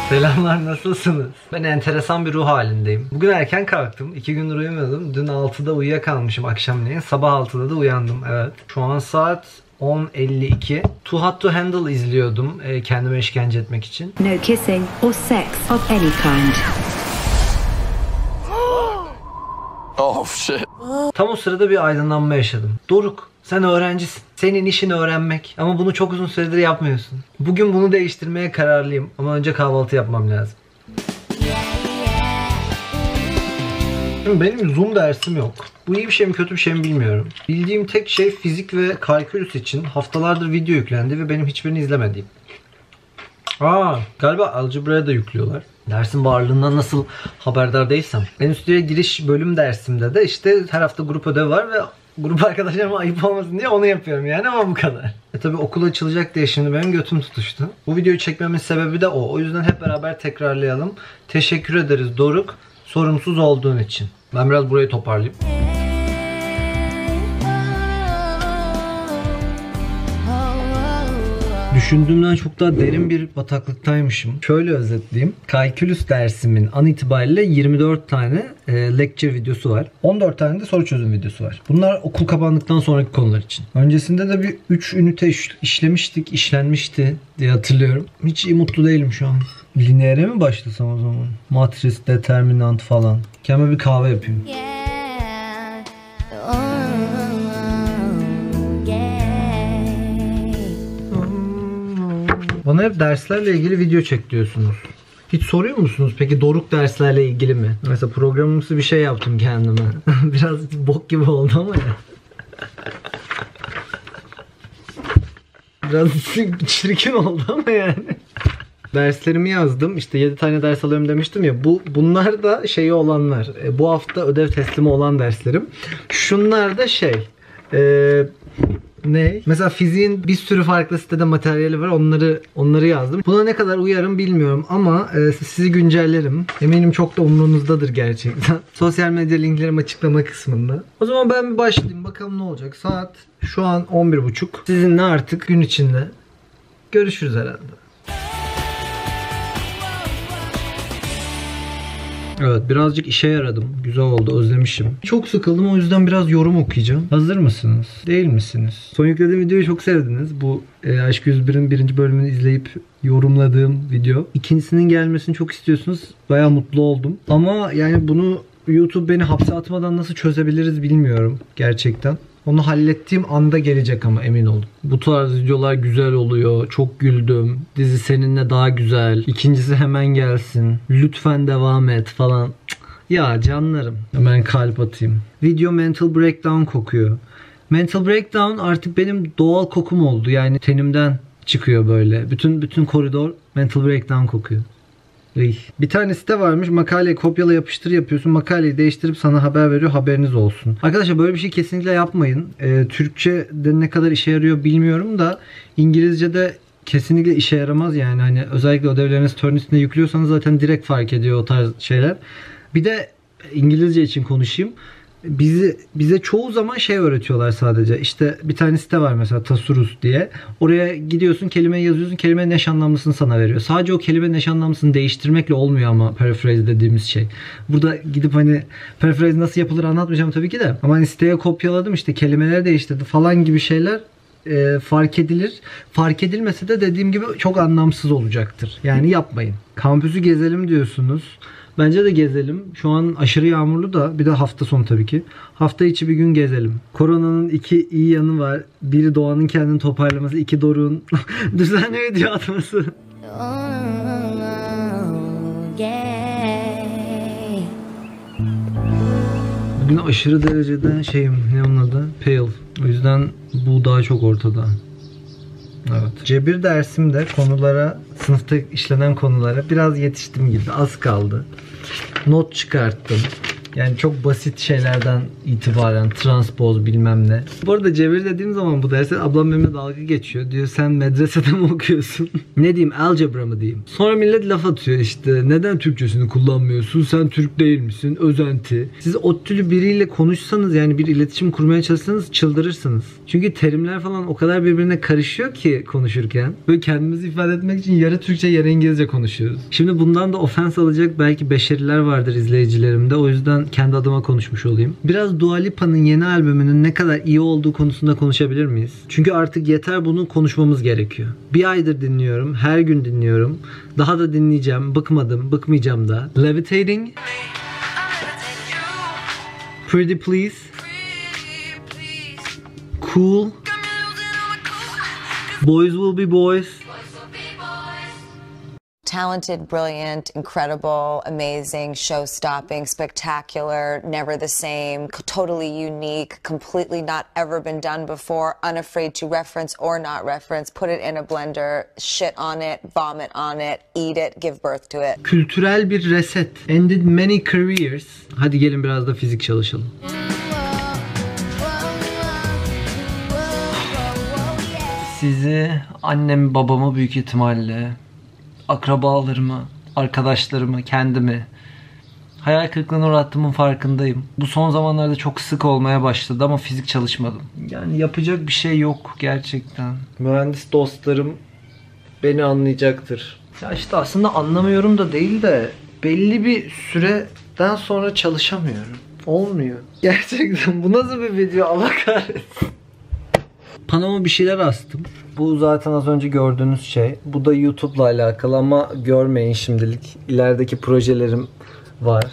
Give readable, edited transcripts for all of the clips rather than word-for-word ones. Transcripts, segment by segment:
Selamlar, nasılsınız? Ben enteresan bir ruh halindeyim. Bugün erken kalktım. 2 gündür uyumadım. Dün 6'da uyuyakalmışım akşamleyin. Sabah 6'da da uyandım, evet. Şu an saat 10:52. Too Hot to Handle izliyordum kendime işkence etmek için. No kissing or sex of any kind. Oh shit. Tam o sırada bir aydınlanma yaşadım. Doruk, sen öğrencisin. Senin işin öğrenmek. Ama bunu çok uzun süredir yapmıyorsun. Bugün bunu değiştirmeye kararlıyım. Ama önce kahvaltı yapmam lazım. Şimdi benim Zoom dersim yok. Bu iyi bir şey mi kötü bir şey mi bilmiyorum. Bildiğim tek şey fizik ve kalkülüs için haftalardır video yüklendi ve benim hiçbirini izlemediğim. Galiba algebra'ya da yüklüyorlar. Dersin varlığından nasıl haberdar değilsem. Endüstriye giriş bölüm dersimde de işte her hafta grup ödevi var ve grup arkadaşlarıma ayıp olmasın diye onu yapıyorum yani, ama bu kadar. Tabi okul açılacak diye şimdi benim götüm tutuştu. Bu videoyu çekmemin sebebi de o. O yüzden hep beraber tekrarlayalım. Teşekkür ederiz Doruk, sorumsuz olduğun için. Ben biraz burayı toparlayayım. Düşündüğümden çok daha derin bir bataklıktaymışım. Şöyle özetleyeyim. Kalkülüs dersimin an itibariyle 24 tane lecture videosu var. 14 tane de soru çözüm videosu var. Bunlar okul kapandıktan sonraki konular için. Öncesinde de bir 3 ünite işlenmişti diye hatırlıyorum. Hiç mutlu değilim şu an. Lineere mi başlasam o zaman? Matris, determinant falan. Kendime bir kahve yapayım. Bana hep derslerle ilgili video çek diyorsunuz. Hiç soruyor musunuz peki Doruk derslerle ilgili mi? Mesela programımsı bir şey yaptım kendime. Biraz bok gibi oldu ama ya. Biraz çirkin oldu ama yani. Derslerimi yazdım. İşte 7 tane ders alıyorum demiştim ya. Bunlar da şeyi olanlar. Bu hafta ödev teslimi olan derslerim. Şunlar da ne? Mesela fiziğin bir sürü farklı sitede materyali var. Onları yazdım. Buna ne kadar uyarım bilmiyorum ama sizi güncellerim. Eminim çok da umrunuzdadır gerçekten. Sosyal medya linklerim açıklama kısmında. O zaman ben bir başlayayım. Bakalım ne olacak. Saat şu an 11:30. Sizinle artık gün içinde görüşürüz herhalde. Evet, birazcık işe yaradım. Güzel oldu, özlemişim. Çok sıkıldım, o yüzden biraz yorum okuyacağım. Hazır mısınız? Değil misiniz? Son yüklediğim videoyu çok sevdiniz. Bu Aşk 101'in 1. bölümünü izleyip yorumladığım video. İkincisinin gelmesini çok istiyorsunuz. Bayağı mutlu oldum. Ama yani bunu YouTube beni hapse atmadan nasıl çözebiliriz bilmiyorum gerçekten. Onu hallettiğim anda gelecek ama emin olun. Bu tarz videolar güzel oluyor. Çok güldüm. Dizi seninle daha güzel. İkincisi hemen gelsin. Lütfen devam et falan. Ya canlarım. Hemen kalp atayım. Video mental breakdown kokuyor. Mental breakdown artık benim doğal kokum oldu. Yani tenimden çıkıyor böyle. Bütün koridor mental breakdown kokuyor. Bir tane site varmış, makaleyi kopyala yapıştır yapıyorsun, makaleyi değiştirip sana haber veriyor, haberiniz olsun. Arkadaşlar böyle bir şey kesinlikle yapmayın. Türkçe'de ne kadar işe yarıyor bilmiyorum da İngilizce'de kesinlikle işe yaramaz yani. Hani özellikle ödevlerinizi Turnitin'e yüklüyorsanız zaten direkt fark ediyor o tarz şeyler. Bir de İngilizce için konuşayım. Bize çoğu zaman öğretiyorlar sadece. İşte bir tane site var mesela, Tasurus diye. Oraya gidiyorsun, kelimeyi yazıyorsun, kelimenin eş anlamlısını sana veriyor. Sadece o kelimenin eş anlamlısını değiştirmekle olmuyor ama paraphrase dediğimiz şey. Burada gidip hani paraphrase nasıl yapılır anlatmayacağım tabii ki de. Ama hani siteye kopyaladım, işte kelimeleri değiştirdi falan gibi şeyler fark edilir. Fark edilmese de dediğim gibi çok anlamsız olacaktır. Yani yapmayın. Kampüsü gezelim diyorsunuz. Bence de gezelim. Şu an aşırı yağmurlu da, bir de hafta sonu tabii ki. Hafta içi bir gün gezelim. Koronanın 2 iyi yanı var. Biri doğanın kendini toparlaması, 2 Doruk'un düzenli video atması. Bugün aşırı derecede ne onun adı? Pale. O yüzden bu daha çok ortada. Evet. Cebir dersimde konulara, sınıfta işlenen konulara biraz yetiştim gibi. Az kaldı. Not çıkarttım. Yani çok basit şeylerden itibaren transpoz bilmem ne. Bu arada cebir dediğim zaman bu derste ablam benimle dalga geçiyor. Diyor sen medresede mi okuyorsun? Ne diyeyim, algebra mı diyeyim? Sonra millet laf atıyor işte. Neden Türkçesini kullanmıyorsun? Sen Türk değil misin? Özenti. Siz ODTÜ'lü biriyle konuşsanız, yani bir iletişim kurmaya çalışsanız çıldırırsınız. Çünkü terimler falan o kadar birbirine karışıyor ki konuşurken. Böyle kendimizi ifade etmek için yarı Türkçe yarı İngilizce konuşuyoruz. Şimdi bundan da ofens alacak belki beşeriler vardır izleyicilerimde. O yüzden kendi adıma konuşmuş olayım. Biraz Dua Lipa'nın yeni albümünün ne kadar iyi olduğu konusunda konuşabilir miyiz? Çünkü artık yeter, bunu konuşmamız gerekiyor. Bir aydır dinliyorum. Her gün dinliyorum. Daha da dinleyeceğim. Bıkmadım. Bıkmayacağım da. Levitating. Pretty Please. Cool. Boys Will Be Boys. Talented, brilliant, incredible, amazing, show-stopping, spectacular, never the same, totally unique, completely not ever been done before, unafraid to reference or not reference, put it in a blender, shit on it, vomit on it, eat it, give birth to it. Kültürel bir reset. Ended many careers. Hadi gelin biraz da fizik çalışalım. Sizi, annemi, babamı büyük ihtimalle, akrabalarımı, arkadaşlarımı, kendimi hayal kırıklığına uğrattığımın farkındayım. Bu son zamanlarda çok sık olmaya başladı ama fizik çalışmadım. Yani yapacak bir şey yok gerçekten. Mühendis dostlarım beni anlayacaktır. Ya işte aslında anlamıyorum da değil de belli bir süreden sonra çalışamıyorum. Olmuyor. Gerçekten bu nasıl bir video, Allah kahretsin. Panama bir şeyler astım. Bu zaten az önce gördüğünüz şey. Bu da YouTube'la alakalı ama görmeyin şimdilik. İlerideki projelerim var.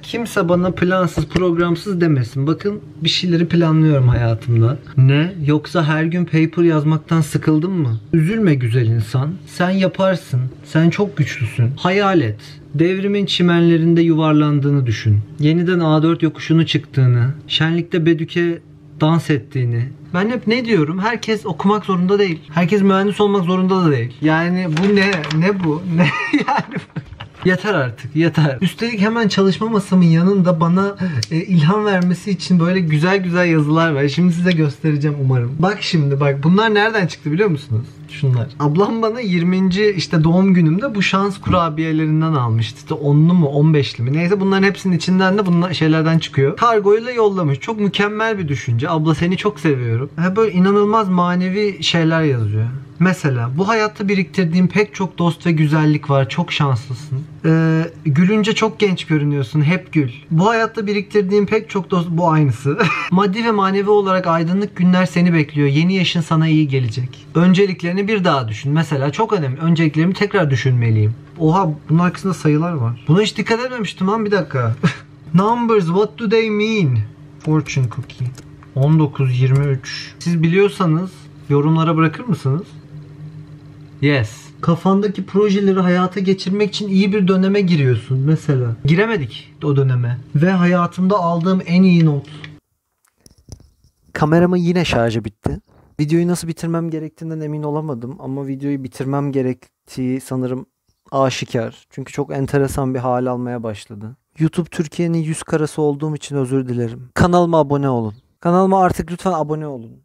Kimse bana plansız, programsız demesin. Bakın bir şeyleri planlıyorum hayatımda. Ne? Yoksa her gün paper yazmaktan sıkıldın mı? Üzülme güzel insan. Sen yaparsın. Sen çok güçlüsün. Hayal et. Devrimin çimenlerinde yuvarlandığını düşün. Yeniden A4 yokuşunu çıktığını, şenlikte Bedük'e dans ettiğini. Ben hep ne diyorum? Herkes okumak zorunda değil. Herkes mühendis olmak zorunda da değil. Yani bu ne? Ne bu? Ne yani? Yeter artık, yeter. Üstelik hemen çalışma masamın yanında bana ilham vermesi için böyle güzel güzel yazılar var. Şimdi size göstereceğim umarım. Bak şimdi bak, bunlar nereden çıktı biliyor musunuz? Şunlar. Ablam bana 20. işte doğum günümde bu şans kurabiyelerinden almıştı. İşte 10'lu mu 15'li mi? Neyse bunların hepsinin içinden de bunlar şeylerden çıkıyor. Kargoyla yollamış. Çok mükemmel bir düşünce. Abla seni çok seviyorum. Böyle inanılmaz manevi şeyler yazıyor. Mesela bu hayatta biriktirdiğim pek çok dost ve güzellik var. Çok şanslısın. Gülünce çok genç görünüyorsun. Hep gül. Bu hayatta biriktirdiğim pek çok dost... Bu aynısı. Maddi ve manevi olarak aydınlık günler seni bekliyor. Yeni yaşın sana iyi gelecek. Önceliklerini bir daha düşün. Mesela çok önemli. Önceliklerimi tekrar düşünmeliyim. Oha, bunun arkasında sayılar var. Buna hiç dikkat etmemiştim lan, bir dakika. Numbers, what do they mean? Fortune cookie. 19-23. Siz biliyorsanız yorumlara bırakır mısınız? Yes. Kafandaki projeleri hayata geçirmek için iyi bir döneme giriyorsun mesela. Giremedik o döneme. Ve hayatımda aldığım en iyi not. Kameramın yine şarjı bitti. Videoyu nasıl bitirmem gerektiğinden emin olamadım. Ama videoyu bitirmem gerektiği sanırım aşikar. Çünkü çok enteresan bir hal almaya başladı. YouTube Türkiye'nin yüz karası olduğum için özür dilerim. Kanalıma abone olun. Kanalıma artık lütfen abone olun.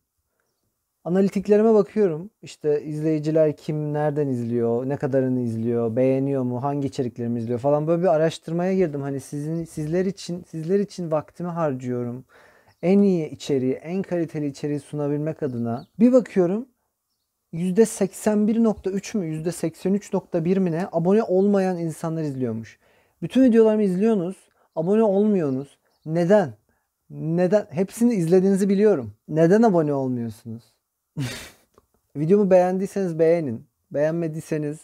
Analitiklerime bakıyorum. İşte izleyiciler kim, nereden izliyor, ne kadarını izliyor, beğeniyor mu, hangi içeriklerimi izliyor falan, böyle bir araştırmaya girdim. Hani sizler için vaktimi harcıyorum. En iyi içeriği, en kaliteli içeriği sunabilmek adına. Bir bakıyorum %81.3 mü, %83.1 mi ne abone olmayan insanlar izliyormuş. Bütün videolarımı izliyorsunuz, abone olmuyorsunuz. Neden? Neden? Hepsini izlediğinizi biliyorum. Neden abone olmuyorsunuz? Videomu beğendiyseniz beğenin. Beğenmediyseniz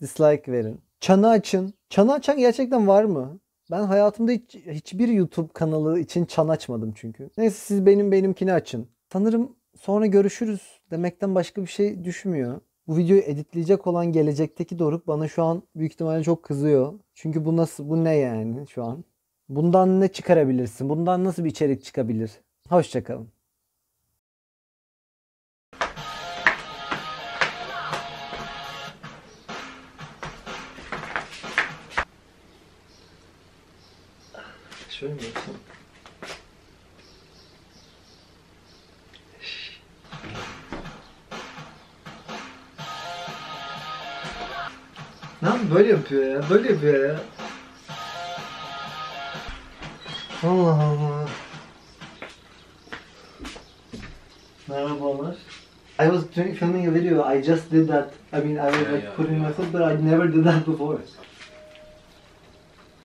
dislike verin. Çanı açın. Çanı açan gerçekten var mı? Ben hayatımda hiçbir YouTube kanalı için çan açmadım çünkü. Neyse siz benimkini açın. Sanırım sonra görüşürüz demekten başka bir şey düşmüyor. Bu videoyu editleyecek olan gelecekteki Doruk bana şu an büyük ihtimalle çok kızıyor. Çünkü bu ne yani şu an? Bundan ne çıkarabilirsin? Bundan nasıl bir içerik çıkabilir? Hoşça kalın. Şöyle mi yapsam? Lan böyle yapıyor ya. Böyle yapıyor ya. Allah Allah. Merhabalar. I was filming a video. I just did that. I mean, I was like putting myself, but I never did that before.